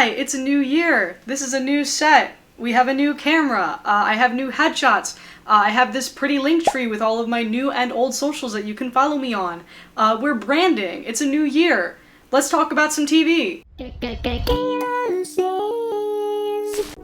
Hi, it's a new year. This is a new set. We have a new camera. I have new headshots. I have this pretty link tree with all of my new and old socials that you can follow me on. We're branding. It's a new year. Let's talk about some TV.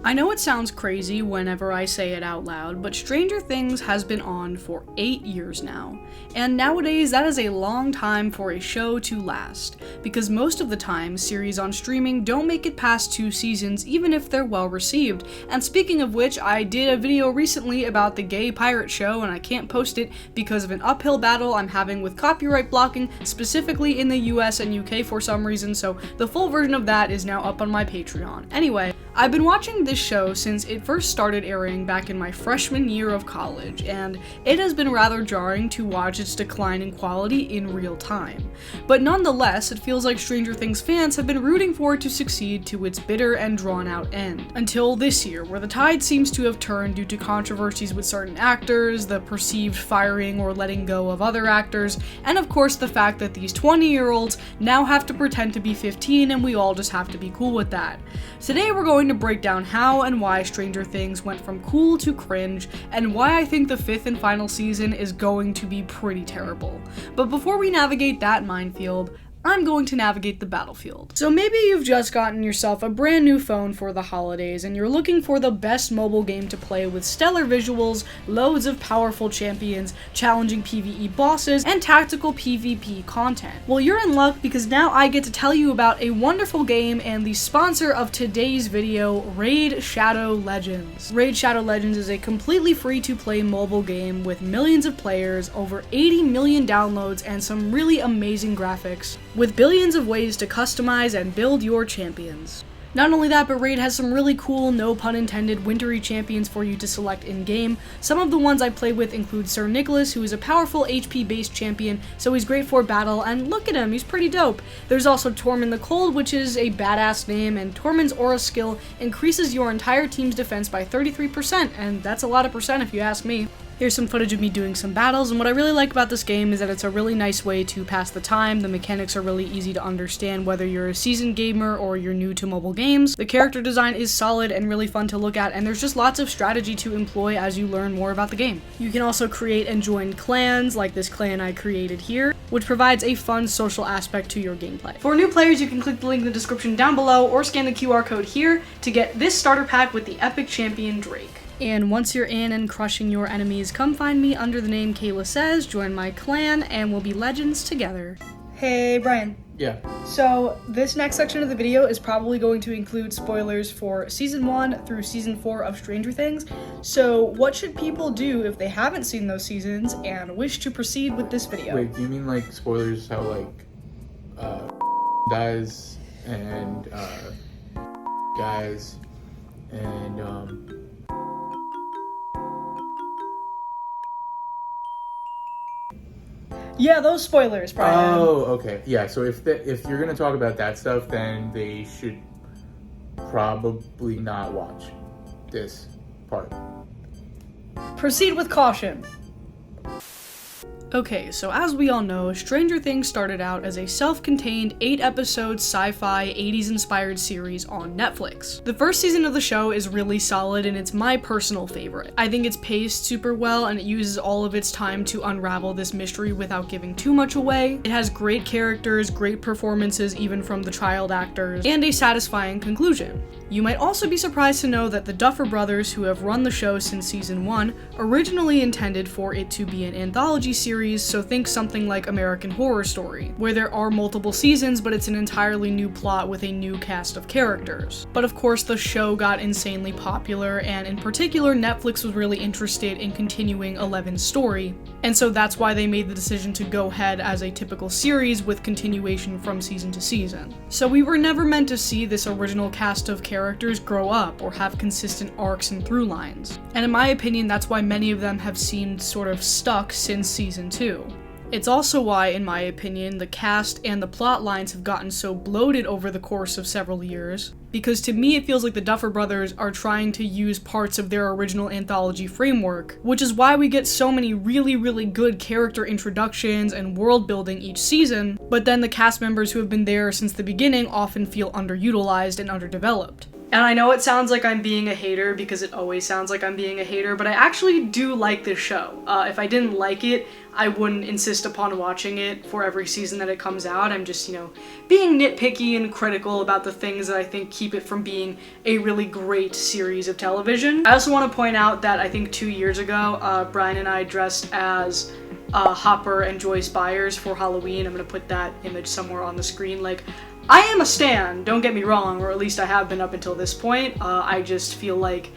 I know it sounds crazy whenever I say it out loud, but Stranger Things has been on for 8 years now. And nowadays, that is a long time for a show to last, because most of the time, series on streaming don't make it past 2 seasons, even if they're well received. And speaking of which, I did a video recently about the gay pirate show, and I can't post it because of an uphill battle I'm having with copyright blocking, specifically in the US and UK for some reason, so the full version of that is now up on my Patreon. Anyway, I've been watching this show since it first started airing back in my freshman year of college, and it has been rather jarring to watch its decline in quality in real time. But nonetheless, it feels like Stranger Things fans have been rooting for it to succeed to its bitter and drawn-out end. Until this year, where the tide seems to have turned due to controversies with certain actors, the perceived firing or letting go of other actors, and of course the fact that these 20-year-olds now have to pretend to be 15 and we all just have to be cool with that. Today we're going to break down how and why Stranger Things went from cool to cringe, and why I think the 5th and final season is going to be pretty terrible. But before we navigate that minefield, I'm going to navigate the battlefield. So maybe you've just gotten yourself a brand new phone for the holidays and you're looking for the best mobile game to play with stellar visuals, loads of powerful champions, challenging PvE bosses, and tactical PvP content. Well, you're in luck because now I get to tell you about a wonderful game and the sponsor of today's video, Raid Shadow Legends. Raid Shadow Legends is a completely free-to-play mobile game with millions of players, over 80 million downloads, and some really amazing graphics, with billions of ways to customize and build your champions. Not only that, but Raid has some really cool, no pun intended, wintry champions for you to select in-game. Some of the ones I play with include Sir Nicholas, who is a powerful HP-based champion, so he's great for battle, and look at him, he's pretty dope. There's also Tormund the Cold, which is a badass name, and Tormund's aura skill increases your entire team's defense by 33%, and that's a lot of percent if you ask me. Here's some footage of me doing some battles, and what I really like about this game is that it's a really nice way to pass the time. The mechanics are really easy to understand whether you're a seasoned gamer or you're new to mobile games. The character design is solid and really fun to look at, and there's just lots of strategy to employ as you learn more about the game. You can also create and join clans, like this clan I created here, which provides a fun social aspect to your gameplay. For new players, you can click the link in the description down below or scan the QR code here to get this starter pack with the epic champion Drake. And once you're in and crushing your enemies, come find me under the name Kayla Says, join my clan, and we'll be legends together. Hey, Brian. Yeah. So, this next section of the video is probably going to include spoilers for Season 1 through Season 4 of Stranger Things. So, what should people do if they haven't seen those seasons and wish to proceed with this video? Wait, do you mean like spoilers how like, dies and, guys and, Yeah, those spoilers, Brian. Oh, okay. Yeah, so if you're gonna talk about that stuff, then they should probably not watch this part. Proceed with caution. Okay, so as we all know, Stranger Things started out as a self-contained 8-episode sci-fi 80s-inspired series on Netflix. The first season of the show is really solid and it's my personal favorite. I think it's paced super well and it uses all of its time to unravel this mystery without giving too much away. It has great characters, great performances even from the child actors, and a satisfying conclusion. You might also be surprised to know that the Duffer Brothers, who have run the show since season 1, originally intended for it to be an anthology series, so think something like American Horror Story, where there are multiple seasons but it's an entirely new plot with a new cast of characters. But of course the show got insanely popular, and in particular Netflix was really interested in continuing Eleven's story, and so that's why they made the decision to go ahead as a typical series with continuation from season to season. So we were never meant to see this original cast of characters grow up or have consistent arcs and through lines. And in my opinion, that's why many of them have seemed sort of stuck since season 2. It's also why, in my opinion, the cast and the plot lines have gotten so bloated over the course of several years, because to me it feels like the Duffer Brothers are trying to use parts of their original anthology framework, which is why we get so many really, really good character introductions and world building each season, but then the cast members who have been there since the beginning often feel underutilized and underdeveloped. And I know it sounds like I'm being a hater, because it always sounds like I'm being a hater, but I actually do like this show. If I didn't like it, I wouldn't insist upon watching it for every season that it comes out. I'm just, being nitpicky and critical about the things that I think keep it from being a really great series of television. I also want to point out that I think 2 years ago, Brian and I dressed as Hopper and Joyce Byers for Halloween. I'm gonna put that image somewhere on the screen. I am a stan, don't get me wrong, or at least I have been up until this point. I just feel like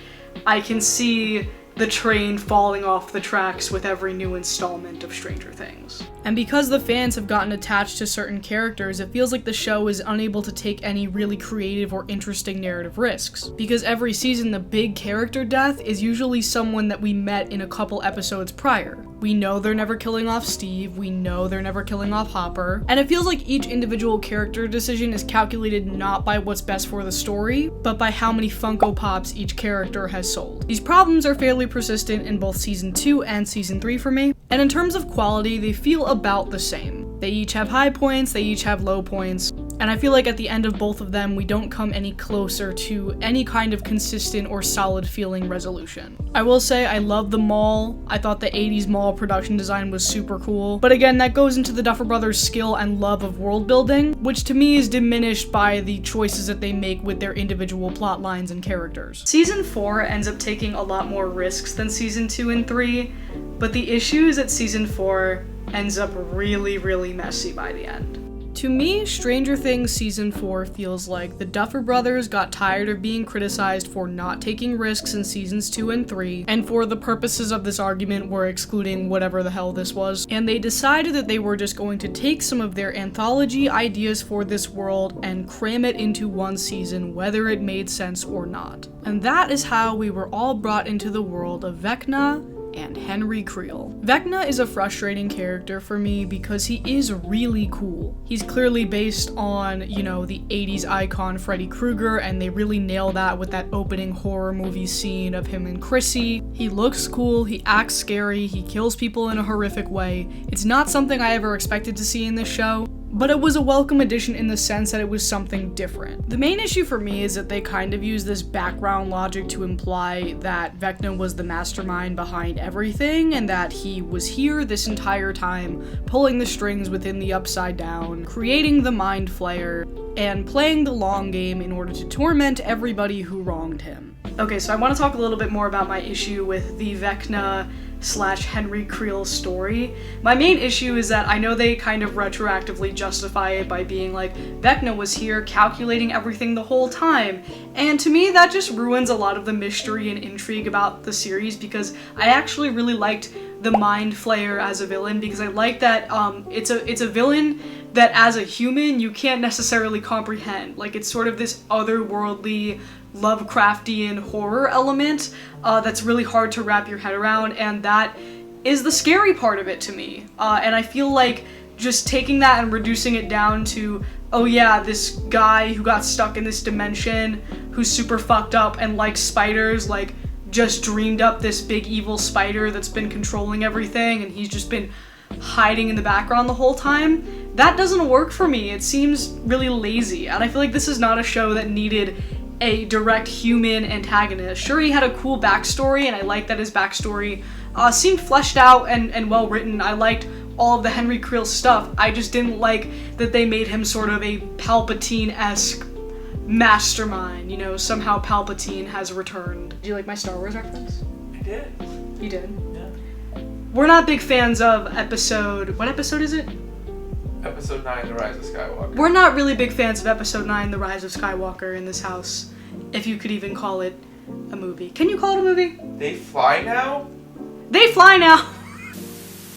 I can see the train falling off the tracks with every new installment of Stranger Things. And because the fans have gotten attached to certain characters, it feels like the show is unable to take any really creative or interesting narrative risks. Because every season, the big character death is usually someone that we met in a couple episodes prior. We know they're never killing off Steve, we know they're never killing off Hopper, and it feels like each individual character decision is calculated not by what's best for the story, but by how many Funko Pops each character has sold. These problems are fairly persistent in both Season 2 and Season 3 for me, and in terms of quality, they feel about the same. They each have high points, they each have low points, and I feel like at the end of both of them, we don't come any closer to any kind of consistent or solid feeling resolution. I will say I love the mall. I thought the 80s mall production design was super cool, but again, that goes into the Duffer Brothers' skill and love of world building, which to me is diminished by the choices that they make with their individual plot lines and characters. Season 4 ends up taking a lot more risks than Season 2 and 3, but the issue is that Season 4 ends up really, really messy by the end. To me, Stranger Things Season 4 feels like the Duffer Brothers got tired of being criticized for not taking risks in Seasons 2 and 3, and for the purposes of this argument, we're excluding whatever the hell this was, and they decided that they were just going to take some of their anthology ideas for this world and cram it into one season, whether it made sense or not. And that is how we were all brought into the world of Vecna and Henry Creel. Vecna is a frustrating character for me because he is really cool. He's clearly based on, the 80s icon Freddy Krueger, and they really nail that with that opening horror movie scene of him and Chrissy. He looks cool, he acts scary, he kills people in a horrific way. It's not something I ever expected to see in this show, but it was a welcome addition in the sense that it was something different. The main issue for me is that they kind of use this background logic to imply that Vecna was the mastermind behind everything, and that he was here this entire time, pulling the strings within the Upside Down, creating the Mind Flayer, and playing the long game in order to torment everybody who wronged him. Okay, so I want to talk a little bit more about my issue with the Vecna / Henry Creel story. My main issue is that I know they kind of retroactively justify it by being like, Vecna was here calculating everything the whole time, and to me that just ruins a lot of the mystery and intrigue about the series, because I actually really liked the Mind Flayer as a villain, because I like that it's a villain that as a human you can't necessarily comprehend. Like, it's sort of this otherworldly Lovecraftian horror element that's really hard to wrap your head around, and that is the scary part of it to me. And I feel like just taking that and reducing it down to, oh yeah, this guy who got stuck in this dimension, who's super fucked up and likes spiders, just dreamed up this big evil spider that's been controlling everything, and he's just been hiding in the background the whole time. That doesn't work for me. It seems really lazy, and I feel like this is not a show that needed a direct human antagonist. Sure, he had a cool backstory, and I liked that his backstory seemed fleshed out and well written. I liked all of the Henry Creel stuff. I just didn't like that they made him sort of a Palpatine-esque mastermind. Somehow Palpatine has returned. Do you like my Star Wars reference? I did. You did? Yeah. We're not big fans of what episode is it? Episode 9, The Rise of Skywalker. We're not really big fans of Episode 9, The Rise of Skywalker in this house, if you could even call it a movie. Can you call it a movie? They fly now? They fly now!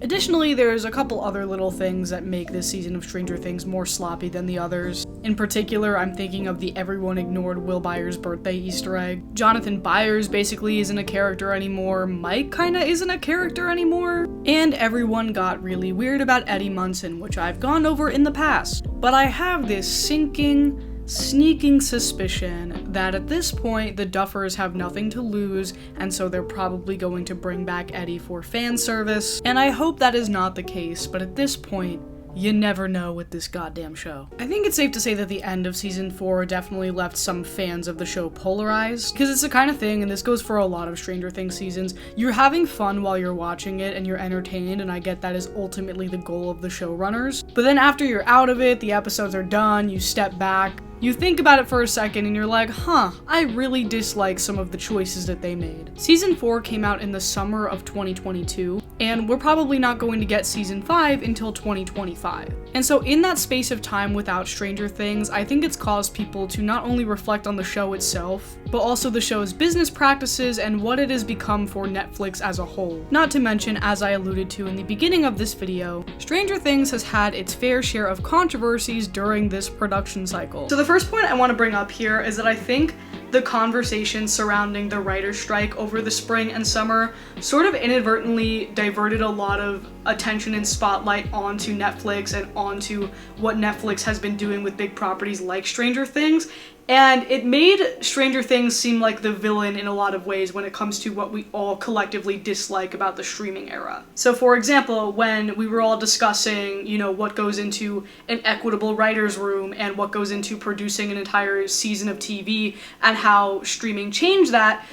Additionally, there's a couple other little things that make this season of Stranger Things more sloppy than the others. In particular, I'm thinking of the everyone ignored Will Byers' birthday Easter egg. Jonathan Byers basically isn't a character anymore, Mike kinda isn't a character anymore, and everyone got really weird about Eddie Munson, which I've gone over in the past. But I have this sneaking suspicion that at this point the Duffers have nothing to lose, and so they're probably going to bring back Eddie for fan service, and I hope that is not the case, but at this point, you never know with this goddamn show. I think it's safe to say that the end of season 4 definitely left some fans of the show polarized, because it's the kind of thing, and this goes for a lot of Stranger Things seasons, you're having fun while you're watching it and you're entertained, and I get that is ultimately the goal of the showrunners. But then after you're out of it, the episodes are done, you step back, you think about it for a second and you're like, I really dislike some of the choices that they made. Season 4 came out in the summer of 2022, and we're probably not going to get season 5 until 2025. And so in that space of time without Stranger Things, I think it's caused people to not only reflect on the show itself, but also the show's business practices and what it has become for Netflix as a whole. Not to mention, as I alluded to in the beginning of this video, Stranger Things has had its fair share of controversies during this production cycle. So the first point I want to bring up here is that I think the conversation surrounding the writer's strike over the spring and summer sort of inadvertently diverted a lot of attention and spotlight onto Netflix and onto what Netflix has been doing with big properties like Stranger Things. And it made Stranger Things seem like the villain in a lot of ways when it comes to what we all collectively dislike about the streaming era. So for example, when we were all discussing, what goes into an equitable writer's room and what goes into producing an entire season of TV and how streaming changed that,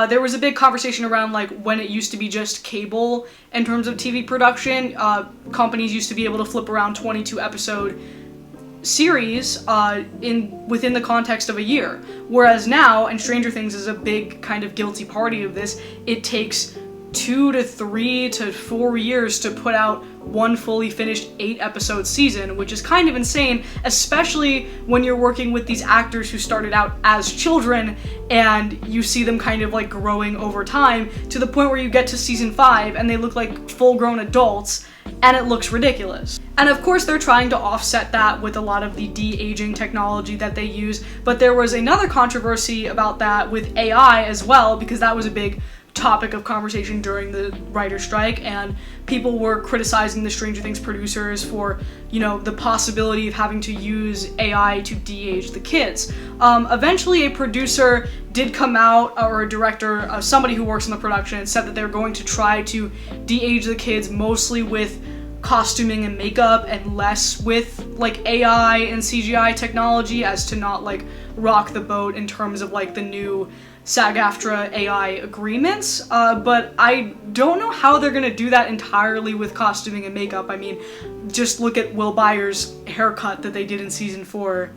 there was a big conversation around like when it used to be just cable in terms of TV production. Companies used to be able to flip around 22 episode series within the context of a year, whereas now, and Stranger Things is a big kind of guilty party of this, it takes 2 to 3 to 4 years to put out one fully finished 8-episode season, which is kind of insane, especially when you're working with these actors who started out as children and you see them kind of like growing over time to the point where you get to season 5 and they look like full-grown adults and it looks ridiculous. And of course they're trying to offset that with a lot of the de-aging technology that they use, but there was another controversy about that with AI as well, because that was a big topic of conversation during the writer's strike, and people were criticizing the Stranger Things producers for, the possibility of having to use AI to de-age the kids. Eventually a producer did come out, or a director, somebody who works in the production, said that they were going to try to de-age the kids mostly with costuming and makeup and less with like AI and CGI technology, as to not like rock the boat in terms of like the new SAG-AFTRA AI agreements, but I don't know how they're gonna do that entirely with costuming and makeup. I mean, just look at Will Byers' haircut that they did in season 4.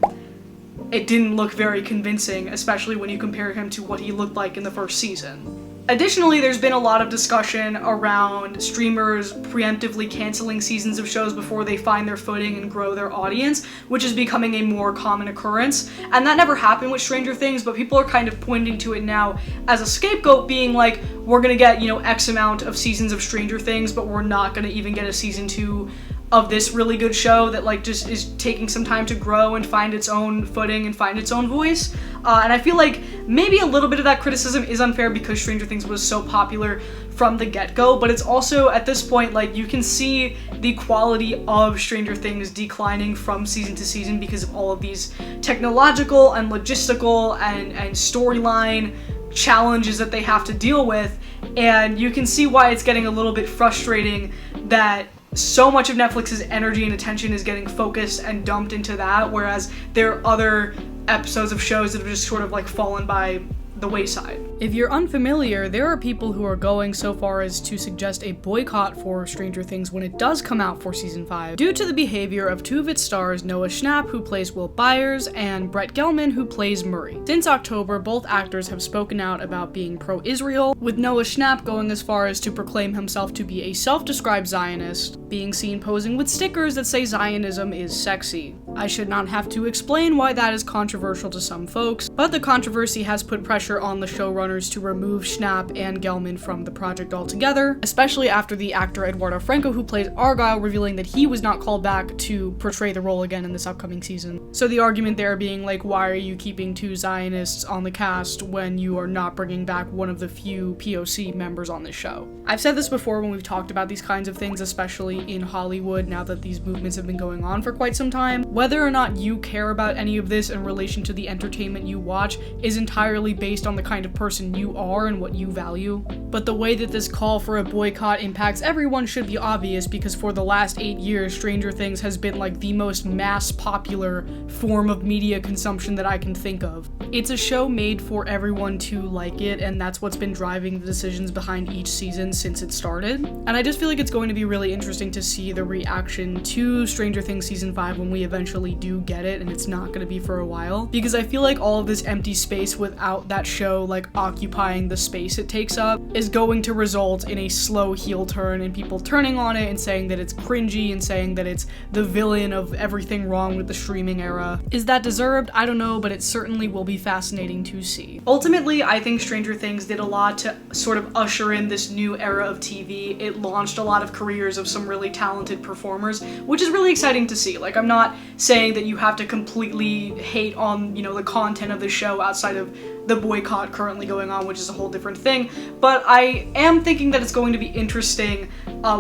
It didn't look very convincing, especially when you compare him to what he looked like in the first season. Additionally, there's been a lot of discussion around streamers preemptively canceling seasons of shows before they find their footing and grow their audience, which is becoming a more common occurrence. And that never happened with Stranger Things, but people are kind of pointing to it now as a scapegoat, being like, we're gonna get, X amount of seasons of Stranger Things, but we're not gonna even get a season 2 of this really good show that like just is taking some time to grow and find its own footing and find its own voice. And I feel like maybe a little bit of that criticism is unfair because Stranger Things was so popular from the get-go, but it's also at this point like you can see the quality of Stranger Things declining from season to season because of all of these technological and logistical and storyline challenges that they have to deal with, and you can see why it's getting a little bit frustrating that so much of Netflix's energy and attention is getting focused and dumped into that, whereas there are other episodes of shows that have just sort of like fallen by the wayside. If you're unfamiliar, there are people who are going so far as to suggest a boycott for Stranger Things when it does come out for season 5, due to the behavior of 2 of its stars, Noah Schnapp, who plays Will Byers, and Brett Gelman, who plays Murray. Since October, both actors have spoken out about being pro-Israel, with Noah Schnapp going as far as to proclaim himself to be a self-described Zionist, being seen posing with stickers that say Zionism is sexy. I should not have to explain why that is controversial to some folks, but the controversy has put pressure on the showrunners to remove Schnapp and Gelman from the project altogether, especially after the actor Eduardo Franco, who plays Argyle, revealing that he was not called back to portray the role again in this upcoming season. So the argument there being like, why are you keeping two Zionists on the cast when you are not bringing back one of the few POC members on this show? I've said this before when we've talked about these kinds of things, especially in Hollywood, now that these movements have been going on for quite some time. Whether or not you care about any of this in relation to the entertainment you watch is entirely based on the kind of person you are and what you value. But the way that this call for a boycott impacts everyone should be obvious, because for the last 8 years, Stranger Things has been like the most mass popular form of media consumption that I can think of. It's a show made for everyone to like it, and that's what's been driving the decisions behind each season since it started. And I just feel like it's going to be really interesting to see the reaction to Stranger Things Season 5 when we eventually do get it, and it's not going to be for a while, because I feel like all of this empty space without that show like occupying the space it takes up is going to result in a slow heel turn and people turning on it and saying that it's cringy and saying that it's the villain of everything wrong with the streaming era. Is that deserved? I don't know, but it certainly will be fascinating to see. Ultimately, I think Stranger Things did a lot to sort of usher in this new era of TV. It launched a lot of careers of some really talented performers, which is really exciting to see. Like, I'm not saying that you have to completely hate on, the content of the show outside of the boycott currently going on, which is a whole different thing, but I am thinking that it's going to be interesting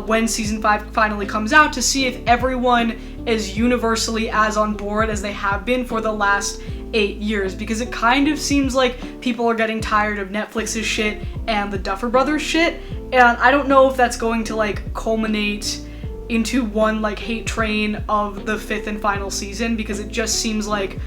when season 5 finally comes out to see if everyone is universally as on board as they have been for the last 8 years, because it kind of seems like people are getting tired of Netflix's shit and the Duffer Brothers shit, and I don't know if that's going to like culminate into one like hate train of the 5th and final season, because it just seems like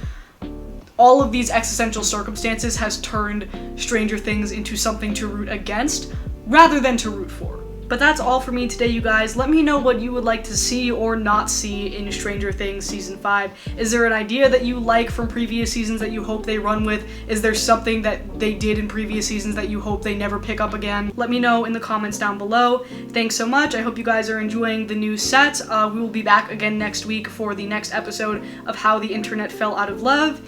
all of these existential circumstances has turned Stranger Things into something to root against rather than to root for. But that's all for me today, you guys. Let me know what you would like to see or not see in Stranger Things Season 5. Is there an idea that you like from previous seasons that you hope they run with? Is there something that they did in previous seasons that you hope they never pick up again? Let me know in the comments down below. Thanks so much. I hope you guys are enjoying the new set. We will be back again next week for the next episode of How the Internet Fell Out of Love.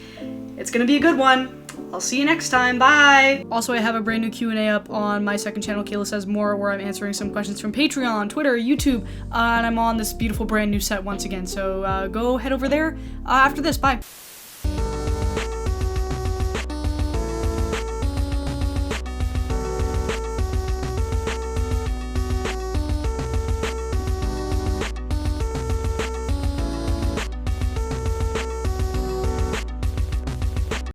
It's gonna be a good one. I'll see you next time. Bye! Also, I have a brand new Q&A up on my second channel, Kayla Says More, where I'm answering some questions from Patreon, Twitter, YouTube, and I'm on this beautiful brand new set once again. So go head over there after this. Bye!